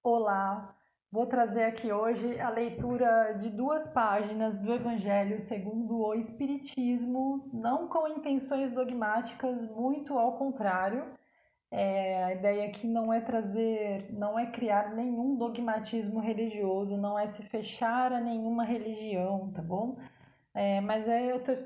Olá, vou trazer aqui hoje a leitura de duas páginas do Evangelho segundo o Espiritismo, não com intenções dogmáticas, muito ao contrário. A ideia aqui não é não é criar nenhum dogmatismo religioso, não é se fechar a nenhuma religião, tá bom?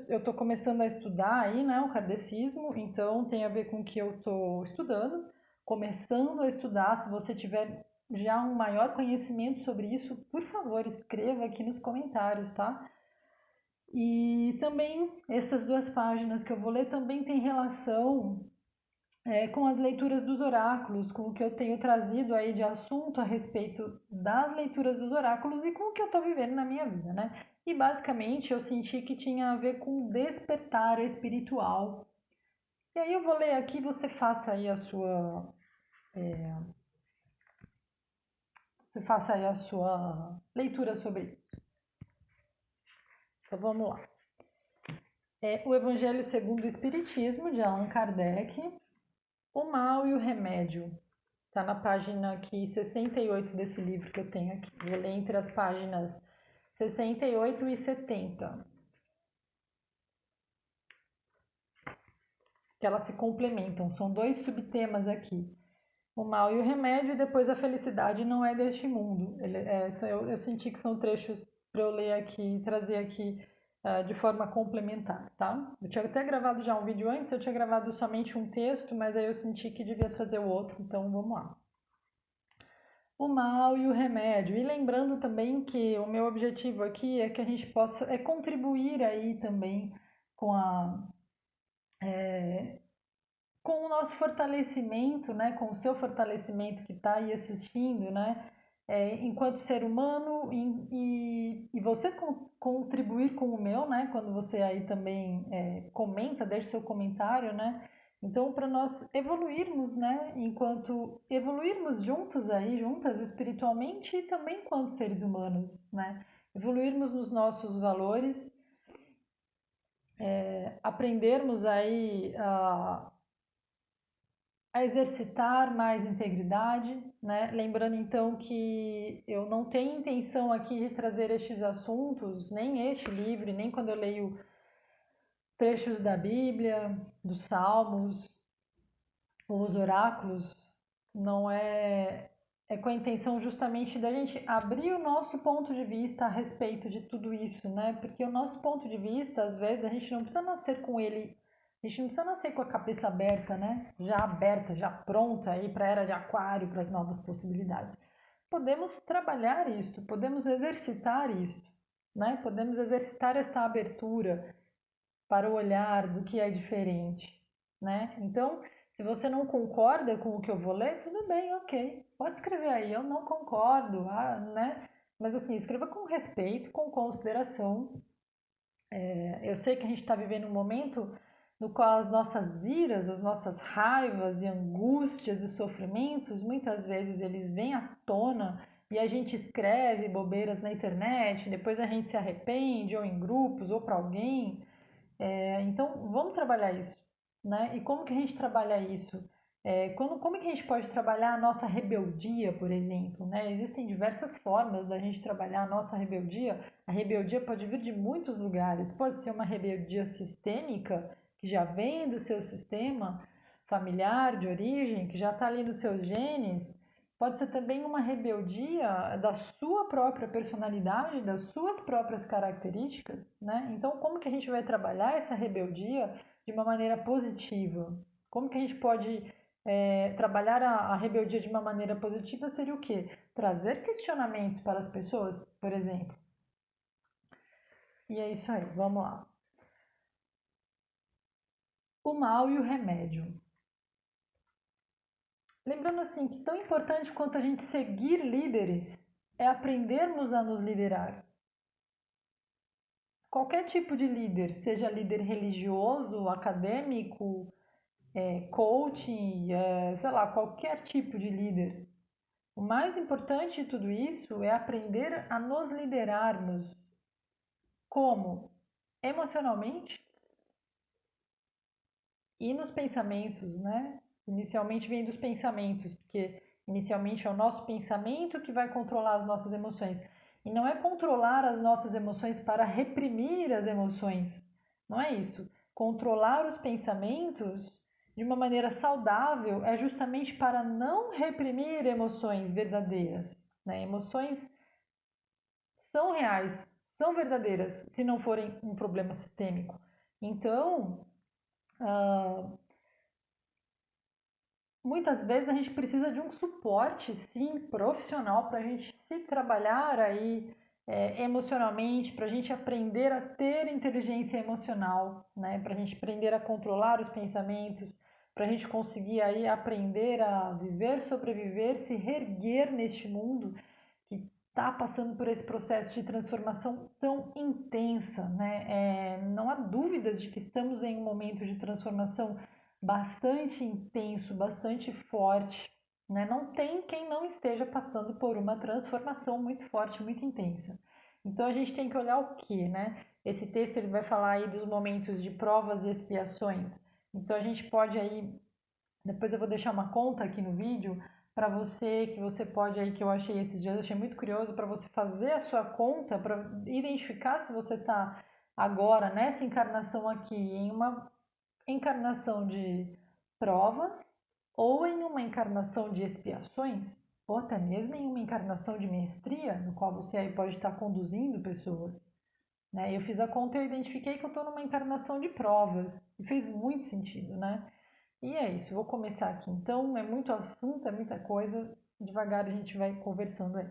Eu tô começando a estudar aí, né, o kardecismo, então tem a ver com o que eu tô estudando, começando a estudar. Se você tiver já um maior conhecimento sobre isso, por favor, escreva aqui nos comentários, tá? E também essas duas páginas que eu vou ler também tem relação com as leituras dos oráculos, com o que eu tenho trazido aí de assunto a respeito das leituras dos oráculos e com o que eu estou vivendo na minha vida, né? E basicamente eu senti que tinha a ver com despertar espiritual. E aí eu vou ler aqui, você faça aí a sua leitura sobre isso. Então vamos lá. O Evangelho segundo o Espiritismo, de Allan Kardec, o mal e o remédio. Está na página aqui 68 desse livro que eu tenho aqui. Vou ler entre as páginas 68 e 70, que elas se complementam. São dois subtemas aqui. O mal e o remédio, e depois a felicidade não é deste mundo. Eu senti que são trechos para eu ler aqui, trazer aqui de forma complementar, tá? Eu tinha até gravado já um vídeo antes, eu tinha gravado somente um texto, mas aí eu senti que devia trazer o outro, então vamos lá. O mal e o remédio. E lembrando também que o meu objetivo aqui é que a gente possa contribuir aí também com com o nosso fortalecimento, né, com o seu fortalecimento que está aí assistindo, né, enquanto ser humano e você contribuir com o meu, né, quando você aí também comenta, deixa seu comentário, né, então para nós evoluirmos, né, enquanto evoluirmos juntos aí, juntas espiritualmente e também enquanto seres humanos, né, evoluirmos nos nossos valores, aprendermos aí a exercitar mais integridade, né? Lembrando então que eu não tenho intenção aqui de trazer estes assuntos, nem este livro, nem quando eu leio trechos da Bíblia, dos Salmos, ou os oráculos, não é com a intenção justamente da gente abrir o nosso ponto de vista a respeito de tudo isso, né? Porque o nosso ponto de vista, às vezes, a gente não precisa nascer com ele, a gente não precisa nascer com a cabeça aberta, né? Já aberta, já pronta aí para a era de aquário, para as novas possibilidades. Podemos trabalhar isso, podemos exercitar isso, né? Podemos exercitar esta abertura para o olhar do que é diferente, né? Então, se você não concorda com o que eu vou ler, tudo bem, ok. Pode escrever aí, eu não concordo, né? Mas assim, escreva com respeito, com consideração. Eu sei que a gente está vivendo um momento no qual as nossas iras, as nossas raivas e angústias e sofrimentos, muitas vezes eles vêm à tona e a gente escreve bobeiras na internet, depois a gente se arrepende, ou em grupos, ou para alguém. Então, vamos trabalhar isso, né? E como que a gente trabalha isso? Como é que a gente pode trabalhar a nossa rebeldia, por exemplo, né? Existem diversas formas da gente trabalhar a nossa rebeldia. A rebeldia pode vir de muitos lugares. Pode ser uma rebeldia sistêmica, que já vem do seu sistema familiar de origem, que já está ali nos seus genes. Pode ser também uma rebeldia da sua própria personalidade, das suas próprias características, né? Então, como que a gente vai trabalhar essa rebeldia de uma maneira positiva? Como que a gente pode trabalhar a rebeldia de uma maneira positiva seria o quê? Trazer questionamentos para as pessoas, por exemplo. E é isso aí, vamos lá. O mal e o remédio. Lembrando assim que tão importante quanto a gente seguir líderes é aprendermos a nos liderar. Qualquer tipo de líder, seja líder religioso, acadêmico, coaching, sei lá, qualquer tipo de líder. O mais importante de tudo isso é aprender a nos liderarmos. Como? Emocionalmente e nos pensamentos, né? Inicialmente vem dos pensamentos, porque Inicialmente é o nosso pensamento que vai controlar as nossas emoções. E não é controlar as nossas emoções para reprimir as emoções. Não é isso. Controlar os pensamentos de uma maneira saudável é justamente para não reprimir emoções verdadeiras, né? Emoções são reais, são verdadeiras, se não forem um problema sistêmico. Então, muitas vezes a gente precisa de um suporte, sim, profissional, para a gente se trabalhar aí emocionalmente, para a gente aprender a ter inteligência emocional, né? Para a gente aprender a controlar os pensamentos, para a gente conseguir aí aprender a viver, sobreviver, se reerguer neste mundo que está passando por esse processo de transformação tão intensa, né? Não há dúvidas de que estamos em um momento de transformação bastante intenso, bastante forte, né? Não tem quem não esteja passando por uma transformação muito forte, muito intensa. Então a gente tem que olhar o que, né? Esse texto ele vai falar aí dos momentos de provas e expiações. Então a gente pode aí, depois eu vou deixar uma conta aqui no vídeo para você, que você pode aí, que eu achei esses dias, eu achei muito curioso, para você fazer a sua conta, para identificar se você está agora nessa encarnação aqui em uma encarnação de provas, ou em uma encarnação de expiações, ou até mesmo em uma encarnação de mestria, no qual você aí pode estar conduzindo pessoas. Né? Eu fiz a conta e eu identifiquei que eu estou numa encarnação de provas, e fez muito sentido, né? E é isso, vou começar aqui. Então, é muito assunto, é muita coisa, devagar a gente vai conversando aí.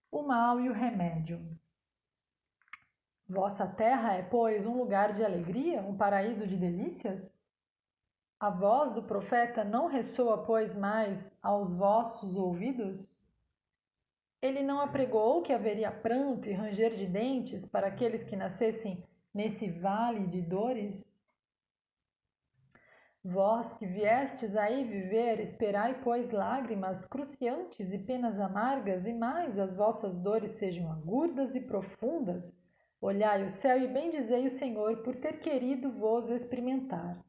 O mal e o remédio. Vossa terra é, pois, um lugar de alegria, um paraíso de delícias? A voz do profeta não ressoa, pois, mais aos vossos ouvidos? Ele não apregou que haveria pranto e ranger de dentes para aqueles que nascessem nesse vale de dores? Vós que viestes aí viver, esperai, pois, lágrimas cruciantes e penas amargas, e mais as vossas dores sejam agudas e profundas? Olhai o céu e bendizei o Senhor por ter querido vos experimentar.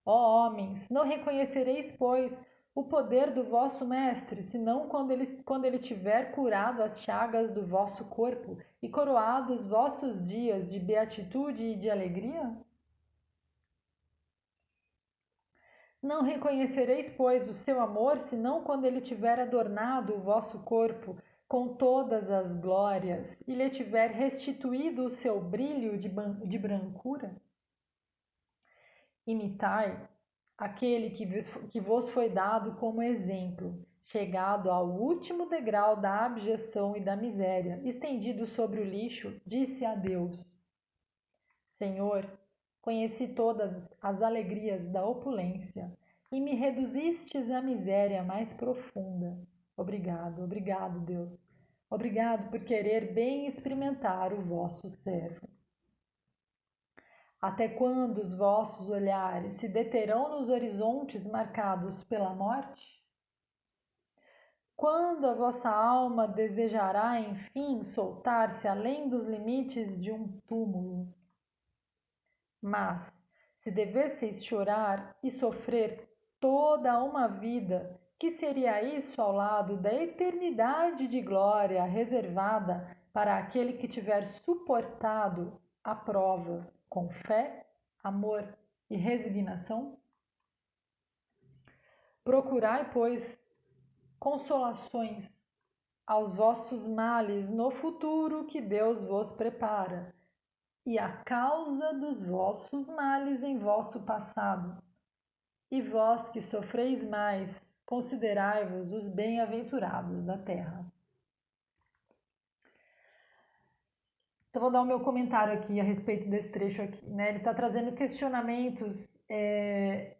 Ó homens, não reconhecereis, pois, o poder do vosso Mestre, senão quando ele tiver curado as chagas do vosso corpo e coroado os vossos dias de beatitude e de alegria? Não reconhecereis, pois, o seu amor, senão quando ele tiver adornado o vosso corpo com todas as glórias e lhe tiver restituído o seu brilho de brancura? Imitai aquele que vos foi dado como exemplo, chegado ao último degrau da abjeção e da miséria, estendido sobre o lixo, disse a Deus: Senhor, conheci todas as alegrias da opulência e me reduzistes à miséria mais profunda. Obrigado, obrigado, Deus. Obrigado por querer bem experimentar o vosso servo. Até quando os vossos olhares se deterão nos horizontes marcados pela morte? Quando a vossa alma desejará, enfim, soltar-se além dos limites de um túmulo? Mas, se devesseis chorar e sofrer toda uma vida, que seria isso ao lado da eternidade de glória reservada para aquele que tiver suportado a prova com fé, amor e resignação? Procurai, pois, consolações aos vossos males no futuro que Deus vos prepara, e a causa dos vossos males em vosso passado. E vós que sofreis mais, considerai-vos os bem-aventurados da terra. Então, vou dar o meu comentário aqui a respeito desse trecho aqui, né? Ele está trazendo questionamentos e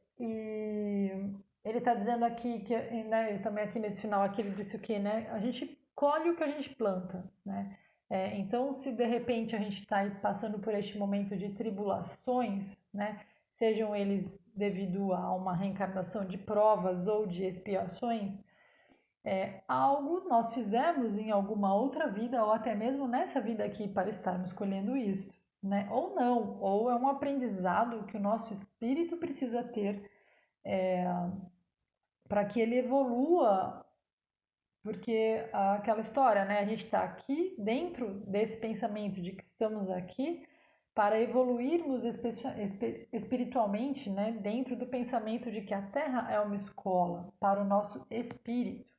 ele está dizendo aqui que, né, também aqui nesse final aqui ele disse o que, né? A gente colhe o que a gente planta, né? Então, se de repente a gente está passando por este momento de tribulações, né? Sejam eles devido a uma reencarnação de provas ou de expiações, algo nós fizemos em alguma outra vida ou até mesmo nessa vida aqui para estarmos colhendo isso, né? Ou não, ou é um aprendizado que o nosso espírito precisa ter para que ele evolua, porque aquela história, né? A gente está aqui dentro desse pensamento de que estamos aqui para evoluirmos espiritualmente, né? Dentro do pensamento de que a Terra é uma escola para o nosso espírito.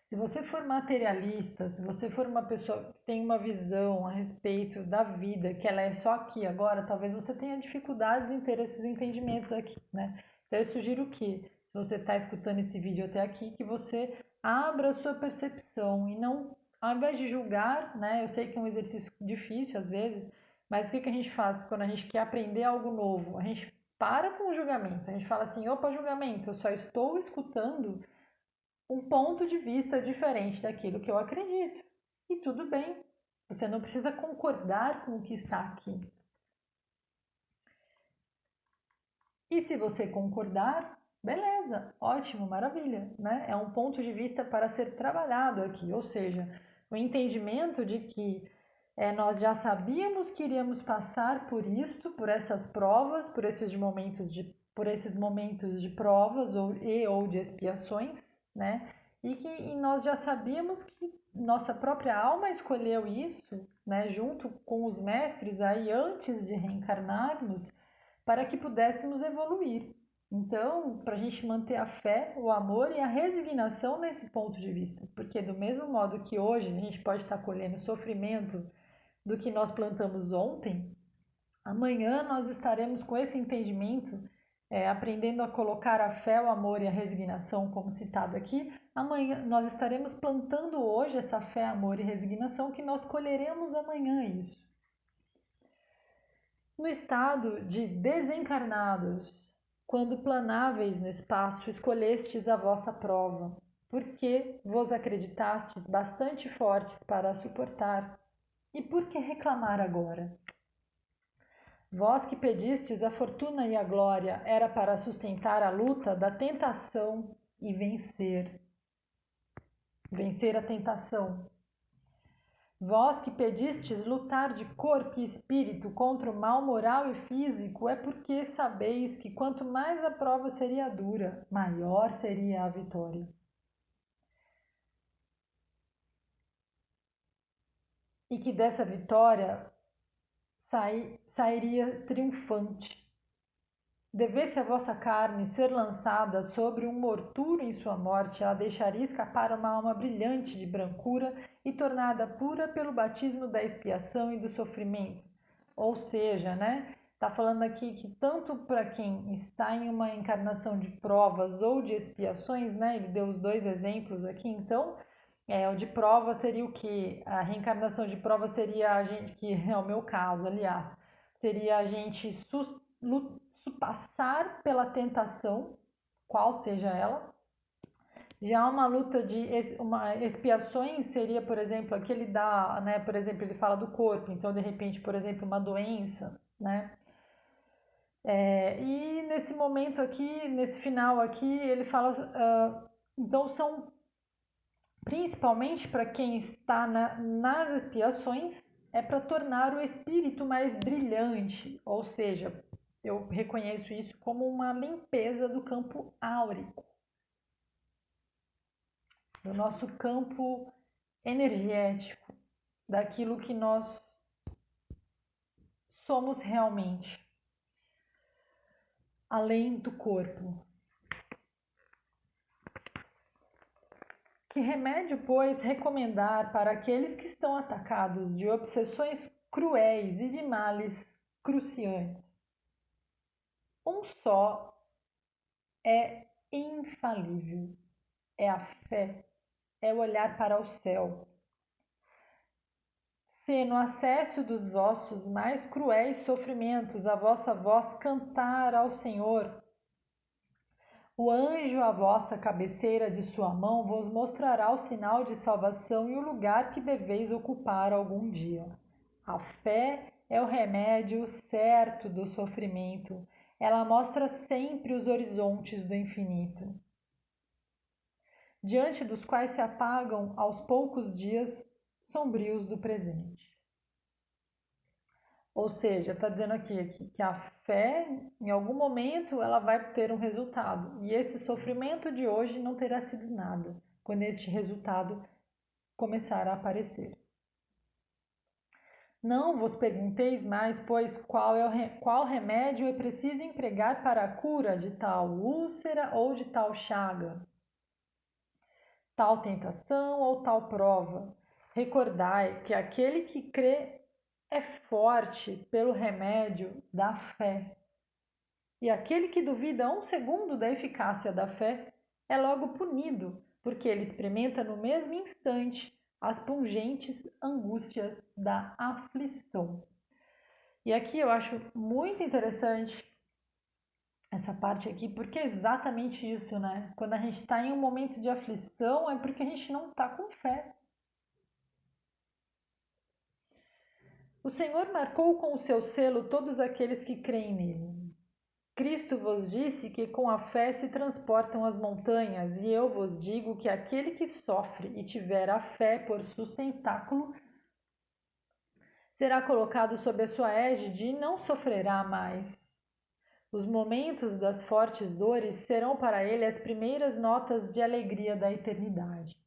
Se você for materialista, se você for uma pessoa que tem uma visão a respeito da vida, que ela é só aqui agora, talvez você tenha dificuldades em ter esses entendimentos aqui, né? Então eu sugiro que, se você está escutando esse vídeo até aqui, que você abra a sua percepção e não, ao invés de julgar, né? Eu sei que é um exercício difícil às vezes, mas o que a gente faz quando a gente quer aprender algo novo? A gente para com o julgamento, a gente fala assim, opa, julgamento, eu só estou escutando um ponto de vista diferente daquilo que eu acredito. E tudo bem, você não precisa concordar com o que está aqui. E se você concordar, beleza, ótimo, maravilha, né? É um ponto de vista para ser trabalhado aqui, ou seja, o entendimento de que nós já sabíamos que iríamos passar por isto, por essas provas, por esses momentos de provas ou de expiações, né? E nós já sabíamos que nossa própria alma escolheu isso, né? Junto com os mestres aí antes de reencarnarmos, para que pudéssemos evoluir. Então, para a gente manter a fé, o amor e a resignação nesse ponto de vista, porque do mesmo modo que hoje a gente pode estar colhendo sofrimento do que nós plantamos ontem, amanhã nós estaremos com esse entendimento, aprendendo a colocar a fé, o amor e a resignação, como citado aqui. Amanhã nós estaremos plantando hoje essa fé, amor e resignação que nós colheremos amanhã isso. No estado de desencarnados, quando planáveis no espaço, escolhestes a vossa prova, porque vos acreditastes bastante fortes para a suportar, e por que reclamar agora? Vós que pedistes a fortuna e a glória, era para sustentar a luta da tentação e vencer. Vencer a tentação. Vós que pedistes lutar de corpo e espírito contra o mal moral e físico, é porque sabeis que quanto mais a prova seria dura, maior seria a vitória. E que dessa vitória sairia triunfante. Devesse a vossa carne ser lançada sobre um morturo em sua morte, ela deixaria escapar uma alma brilhante de brancura e tornada pura pelo batismo da expiação e do sofrimento. Ou seja, né? Está falando aqui que tanto para quem está em uma encarnação de provas ou de expiações, né? Ele deu os dois exemplos aqui, então, o de prova seria o que? A reencarnação de prova seria a gente, que é o meu caso, aliás, seria a gente passar pela tentação, qual seja ela. Já uma luta de expiações seria, por exemplo, aqui ele dá, né, por exemplo, ele fala do corpo, então de repente, por exemplo, uma doença, né? E nesse momento aqui, nesse final aqui, ele fala, então são principalmente para quem está nas expiações, é para tornar o espírito mais brilhante, ou seja, eu reconheço isso como uma limpeza do campo áurico, do nosso campo energético, daquilo que nós somos realmente, além do corpo. Que remédio, pois, recomendar para aqueles que estão atacados de obsessões cruéis e de males cruciantes? Um só é infalível, é a fé, é o olhar para o céu. Se no acesso dos vossos mais cruéis sofrimentos a vossa voz cantar ao Senhor, o anjo à vossa cabeceira de sua mão vos mostrará o sinal de salvação e o lugar que deveis ocupar algum dia. A fé é o remédio certo do sofrimento. Ela mostra sempre os horizontes do infinito, diante dos quais se apagam aos poucos dias sombrios do presente. Ou seja, está dizendo aqui que a fé, em algum momento, ela vai ter um resultado. E esse sofrimento de hoje não terá sido nada quando este resultado começar a aparecer. Não vos pergunteis mais, pois, qual remédio é preciso empregar para a cura de tal úlcera ou de tal chaga, tal tentação ou tal prova. Recordai que aquele que crê é forte pelo remédio da fé. E aquele que duvida um segundo da eficácia da fé é logo punido, porque ele experimenta no mesmo instante as pungentes angústias da aflição. E aqui eu acho muito interessante essa parte aqui, porque é exatamente isso, né? Quando a gente está em um momento de aflição, é porque a gente não está com fé. O Senhor marcou com o seu selo todos aqueles que creem nele. Cristo vos disse que com a fé se transportam as montanhas, e eu vos digo que aquele que sofre e tiver a fé por sustentáculo será colocado sob a sua égide e não sofrerá mais. Os momentos das fortes dores serão para ele as primeiras notas de alegria da eternidade.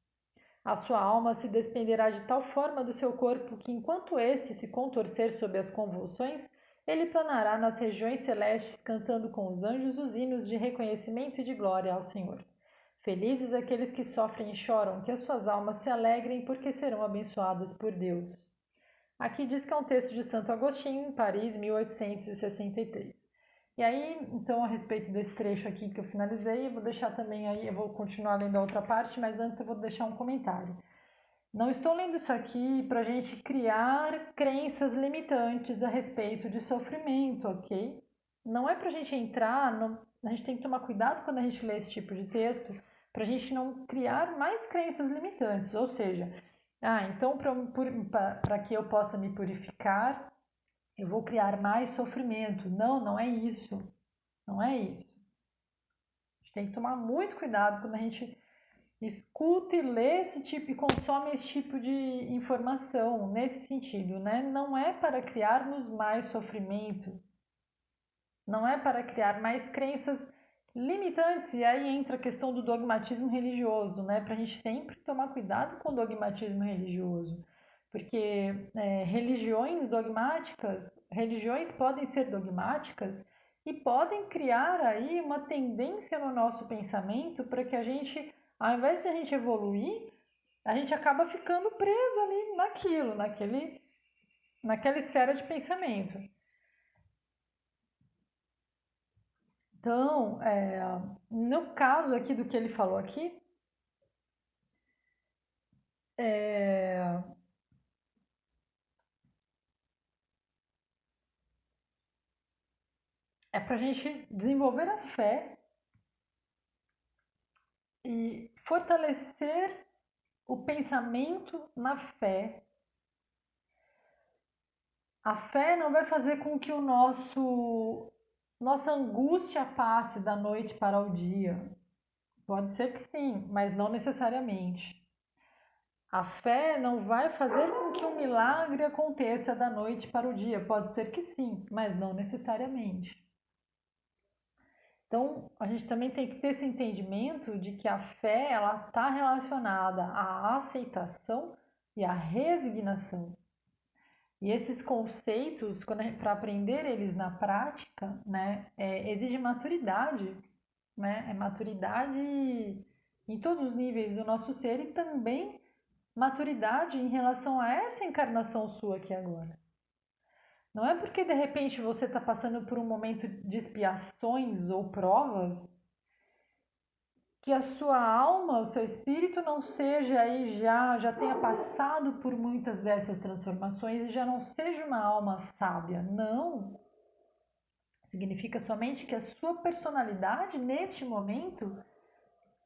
A sua alma se despenderá de tal forma do seu corpo que, enquanto este se contorcer sob as convulsões, ele planará nas regiões celestes, cantando com os anjos os hinos de reconhecimento e de glória ao Senhor. Felizes aqueles que sofrem e choram, que as suas almas se alegrem, porque serão abençoadas por Deus. Aqui diz que é um texto de Santo Agostinho, em Paris, 1863. E aí, então, a respeito desse trecho aqui que eu finalizei, eu vou deixar também aí, eu vou continuar lendo a outra parte, mas antes eu vou deixar um comentário. Não estou lendo isso aqui para a gente criar crenças limitantes a respeito de sofrimento, ok? Não é para a gente entrar, a gente tem que tomar cuidado quando a gente lê esse tipo de texto, para a gente não criar mais crenças limitantes, ou seja, então para que eu possa me purificar, eu vou criar mais sofrimento. Não, não é isso. Não é isso. A gente tem que tomar muito cuidado quando a gente escuta e lê esse tipo e consome esse tipo de informação nesse sentido, né? Não é para criarmos mais sofrimento, não é para criar mais crenças limitantes. E aí entra a questão do dogmatismo religioso, né? Para a gente sempre tomar cuidado com o dogmatismo religioso, porque religiões podem ser dogmáticas e podem criar aí uma tendência no nosso pensamento para que a gente, ao invés de a gente evoluir, a gente acaba ficando preso ali naquela esfera de pensamento. Então, no caso aqui do que ele falou aqui, é, é para a gente desenvolver a fé e fortalecer o pensamento na fé. A fé não vai fazer com que nossa angústia passe da noite para o dia. Pode ser que sim, mas não necessariamente. A fé não vai fazer com que um milagre aconteça da noite para o dia. Pode ser que sim, mas não necessariamente. Então, a gente também tem que ter esse entendimento de que a fé ela está relacionada à aceitação e à resignação. E esses conceitos, para aprender eles na prática, né, exige maturidade, né? É maturidade em todos os níveis do nosso ser e também maturidade em relação a essa encarnação sua aqui agora. Não é porque de repente você está passando por um momento de expiações ou provas que a sua alma, o seu espírito não seja aí já tenha passado por muitas dessas transformações e já não seja uma alma sábia. Não. Significa somente que a sua personalidade neste momento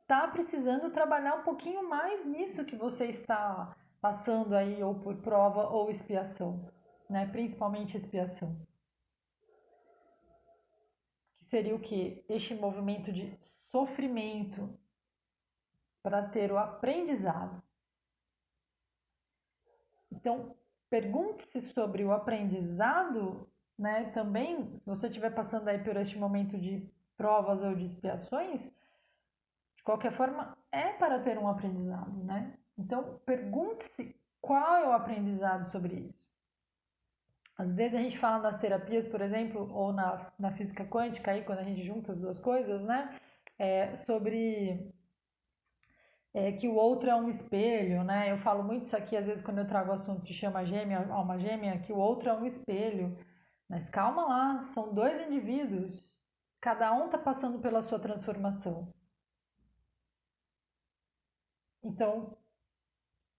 está precisando trabalhar um pouquinho mais nisso que você está passando aí, ou por prova ou expiação, né? Principalmente expiação. Que seria o que? Este movimento de sofrimento para ter o aprendizado. Então, pergunte-se sobre o aprendizado, né? Também, se você estiver passando aí por este momento de provas ou de expiações, de qualquer forma, é para ter um aprendizado, né? Então, pergunte-se qual é o aprendizado sobre isso. Às vezes a gente fala nas terapias, por exemplo, ou na física quântica, aí, quando a gente junta as duas coisas, né? Sobre que o outro é um espelho, né? Eu falo muito isso aqui, às vezes, quando eu trago o assunto de chama gêmea, alma gêmea, que o outro é um espelho. Mas calma lá, são dois indivíduos, cada um está passando pela sua transformação. Então,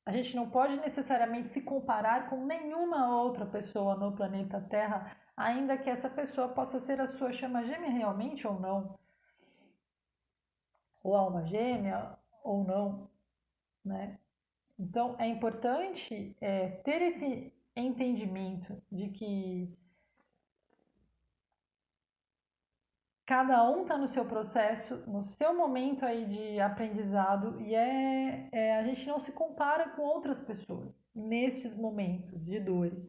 a gente não pode necessariamente se comparar com nenhuma outra pessoa no planeta Terra, ainda que essa pessoa possa ser a sua chama gêmea realmente ou não, ou alma gêmea ou não, né? Então, é importante ter esse entendimento de que cada um está no seu processo, no seu momento aí de aprendizado e a gente não se compara com outras pessoas nestes momentos de dores.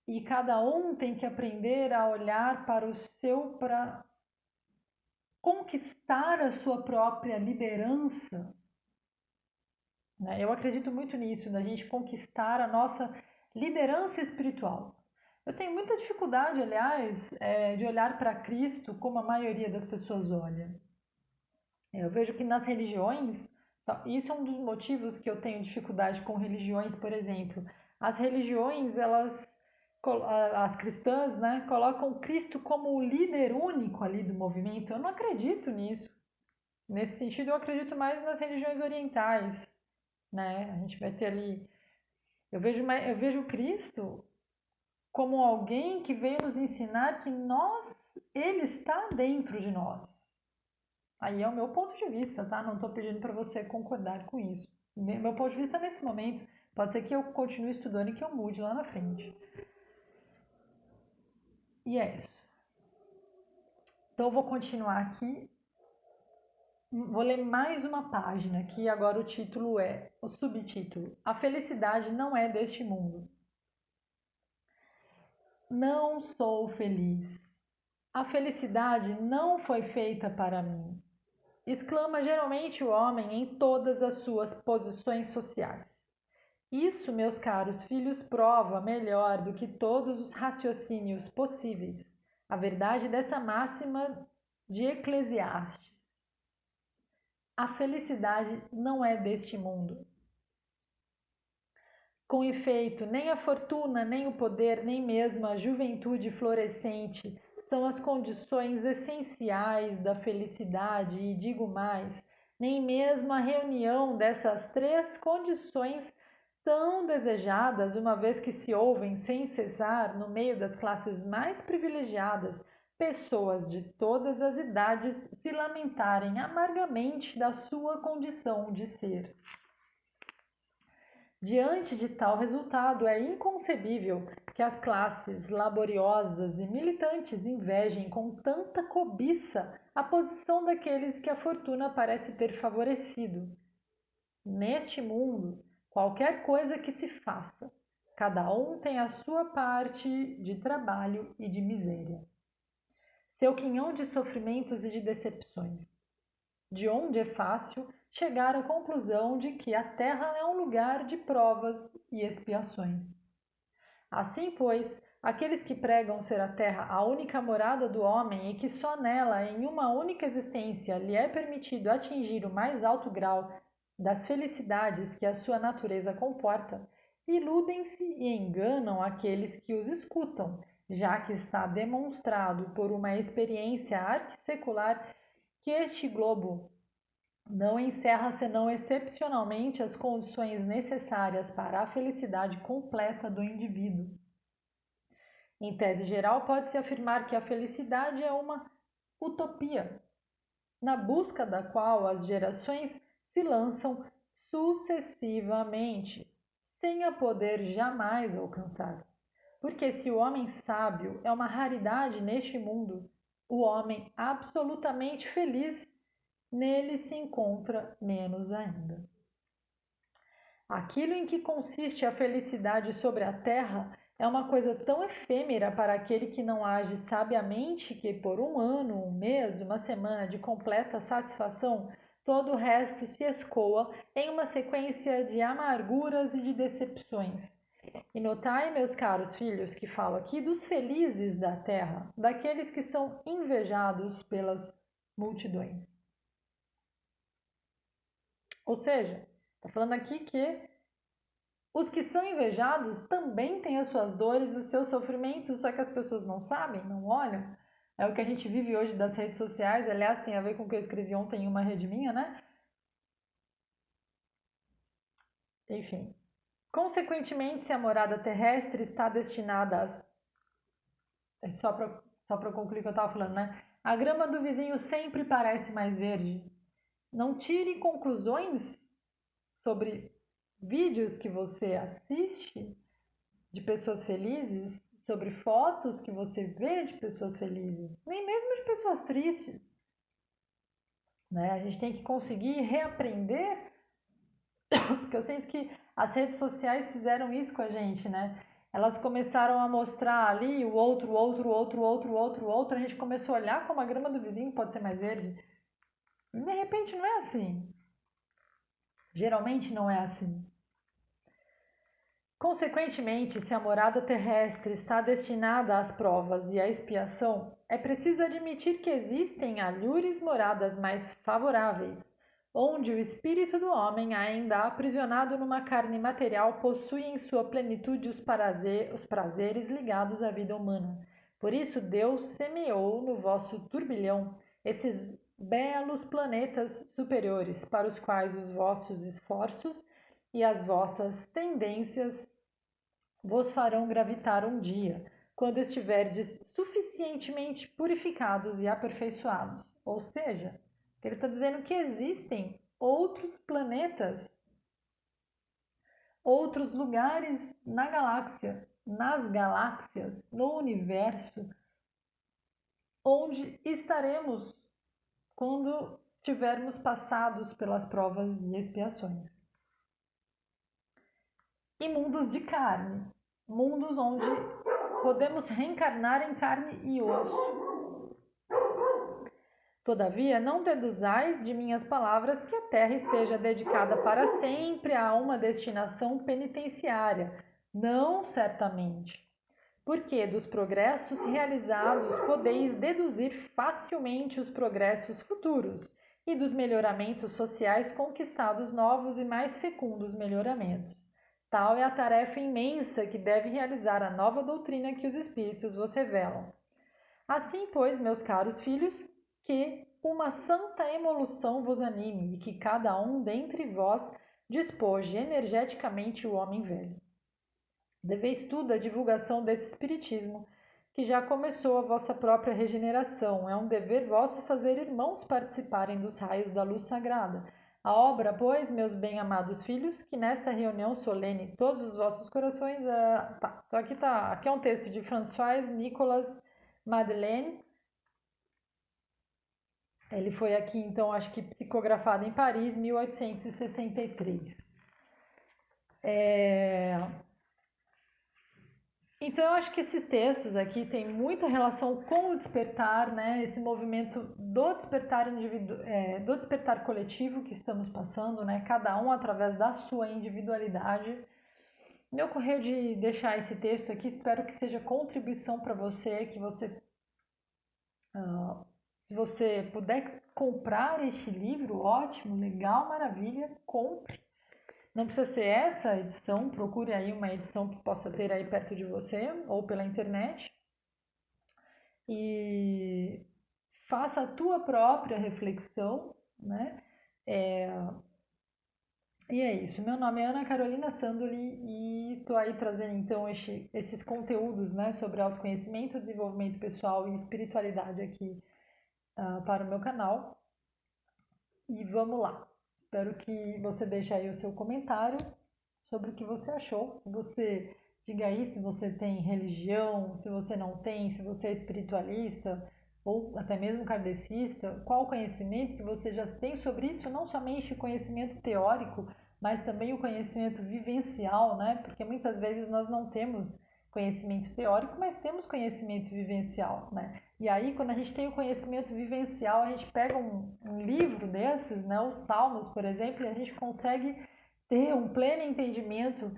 E cada um tem que aprender a olhar para conquistar a sua própria liderança, né? Eu acredito muito nisso, da gente conquistar a nossa liderança espiritual. Eu tenho muita dificuldade, aliás, de olhar para Cristo como a maioria das pessoas olha. Eu vejo que nas religiões, isso é um dos motivos que eu tenho dificuldade com religiões, por exemplo. As religiões, as cristãs, né, colocam Cristo como o líder único ali do movimento. Eu não acredito nisso. Nesse sentido, eu acredito mais nas religiões orientais, né? A gente vai ter ali. Eu vejo Cristo como alguém que veio nos ensinar que ele está dentro de nós. Aí é o meu ponto de vista, tá? Não estou pedindo para você concordar com isso. Meu ponto de vista nesse momento, pode ser que eu continue estudando e que eu mude lá na frente. E é isso. Então eu vou continuar aqui. Vou ler mais uma página, que agora o subtítulo: A felicidade não é deste mundo. Não sou feliz. A felicidade não foi feita para mim. Exclama geralmente o homem em todas as suas posições sociais. Isso, meus caros filhos, prova melhor do que todos os raciocínios possíveis a verdade dessa máxima de Eclesiastes. A felicidade não é deste mundo. Com efeito, nem a fortuna, nem o poder, nem mesmo a juventude florescente são as condições essenciais da felicidade, e digo mais, nem mesmo a reunião dessas três condições tão desejadas, uma vez que se ouvem sem cessar no meio das classes mais privilegiadas pessoas de todas as idades se lamentarem amargamente da sua condição de ser. Diante de tal resultado, é inconcebível que as classes laboriosas e militantes invejem com tanta cobiça a posição daqueles que a fortuna parece ter favorecido. Neste mundo, qualquer coisa que se faça, cada um tem a sua parte de trabalho e de miséria. Seu quinhão de sofrimentos e de decepções, de onde é fácil chegar à conclusão de que a terra é um lugar de provas e expiações. Assim, pois, aqueles que pregam ser a terra a única morada do homem e que só nela, em uma única existência, lhe é permitido atingir o mais alto grau das felicidades que a sua natureza comporta, iludem-se e enganam aqueles que os escutam, já que está demonstrado por uma experiência arquissecular que este globo não encerra senão excepcionalmente as condições necessárias para a felicidade completa do indivíduo. Em tese geral, pode-se afirmar que a felicidade é uma utopia, na busca da qual as gerações se lançam sucessivamente, sem a poder jamais alcançar. Porque se o homem sábio é uma raridade neste mundo, o homem absolutamente feliz nele se encontra menos ainda. Aquilo em que consiste a felicidade sobre a terra é uma coisa tão efêmera para aquele que não age sabiamente que por um ano, um mês, uma semana de completa satisfação, todo o resto se escoa em uma sequência de amarguras e de decepções. E notai, meus caros filhos, que falo aqui dos felizes da terra, daqueles que são invejados pelas multidões. Ou seja, está falando aqui que os que são invejados também têm as suas dores, os seus sofrimentos, só que as pessoas não sabem, não olham. É o que a gente vive hoje das redes sociais, aliás, tem a ver com o que eu escrevi ontem em uma rede minha, né? Enfim. Consequentemente, se a morada terrestre está destinada às... Só para concluir o que eu estava falando, né? A grama do vizinho sempre parece mais verde. Não tire conclusões sobre vídeos que você assiste de pessoas felizes, sobre fotos que você vê de pessoas felizes, nem mesmo de pessoas tristes. Né? A gente tem que conseguir reaprender, porque eu sinto que as redes sociais fizeram isso com a gente, né? Elas começaram a mostrar ali o outro, a gente começou a olhar como a grama do vizinho pode ser mais verde. E de repente não é assim. Geralmente não é assim. Consequentemente, se a morada terrestre está destinada às provas e à expiação, é preciso admitir que existem alhures moradas mais favoráveis, onde o espírito do homem, ainda aprisionado numa carne material, possui em sua plenitude os prazeres ligados à vida humana. Por isso, Deus semeou no vosso turbilhão esses belos planetas superiores, para os quais os vossos esforços e as vossas tendências vos farão gravitar um dia, quando estiverdes suficientemente purificados e aperfeiçoados. Ou seja, ele está dizendo que existem outros planetas, outros lugares na galáxia, nas galáxias, no universo, onde estaremos quando tivermos passados pelas provas e expiações. E mundos de carne, mundos onde podemos reencarnar em carne e osso. Todavia, não deduzais de minhas palavras que a terra esteja dedicada para sempre a uma destinação penitenciária. Não, certamente. Porque dos progressos realizados podeis deduzir facilmente os progressos futuros, e dos melhoramentos sociais conquistados novos e mais fecundos melhoramentos. Tal é a tarefa imensa que deve realizar a nova doutrina que os Espíritos vos revelam. Assim, pois, meus caros filhos, que uma santa emolução vos anime e que cada um dentre vós despoje energeticamente o homem velho. Deveis tudo à divulgação desse Espiritismo, que já começou a vossa própria regeneração. É um dever vosso fazer irmãos participarem dos raios da luz sagrada. A obra, pois, meus bem-amados filhos, que nesta reunião solene todos os vossos corações... Aqui é um texto de François Nicolas Madeleine. Ele foi aqui, então, acho que psicografado em Paris, 1863. Então, eu acho que esses textos aqui têm muita relação com o despertar, né? Esse movimento do despertar do despertar coletivo que estamos passando, né? Cada um através da sua individualidade. Me ocorreu de deixar esse texto aqui, espero que seja contribuição para você, que você, se você puder comprar este livro, ótimo, legal, maravilha, compre. Não precisa ser essa edição, procure aí uma edição que possa ter aí perto de você ou pela internet. E faça a tua própria reflexão, né? E é isso. Meu nome é Ana Carolina Sandoli e estou aí trazendo então esses conteúdos, né, sobre autoconhecimento, desenvolvimento pessoal e espiritualidade aqui para o meu canal. E vamos lá. Espero que você deixe aí o seu comentário sobre o que você achou. Se você diga aí se você tem religião, se você não tem, se você é espiritualista ou até mesmo kardecista, qual o conhecimento que você já tem sobre isso, não somente conhecimento teórico, mas também o conhecimento vivencial, né? Porque muitas vezes nós não temos conhecimento teórico, mas temos conhecimento vivencial, né? E aí, quando a gente tem o conhecimento vivencial, a gente pega um livro desses, né? Os Salmos, por exemplo, e a gente consegue ter um pleno entendimento,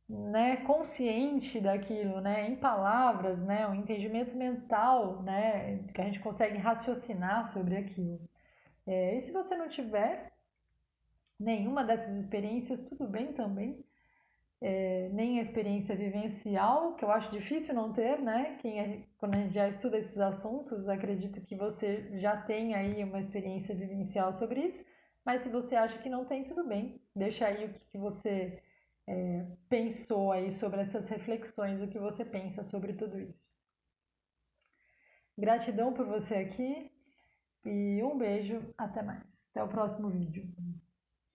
né, consciente daquilo, né, em palavras, né, um entendimento mental, né, que a gente consegue raciocinar sobre aquilo. E se você não tiver nenhuma dessas experiências, tudo bem também. Nem a experiência vivencial, que eu acho difícil não ter, né? Quando a gente já estuda esses assuntos, acredito que você já tem aí uma experiência vivencial sobre isso, mas se você acha que não tem, tudo bem. Deixa aí o que você pensou aí sobre essas reflexões, o que você pensa sobre tudo isso. Gratidão por você aqui e um beijo, até mais. Até o próximo vídeo.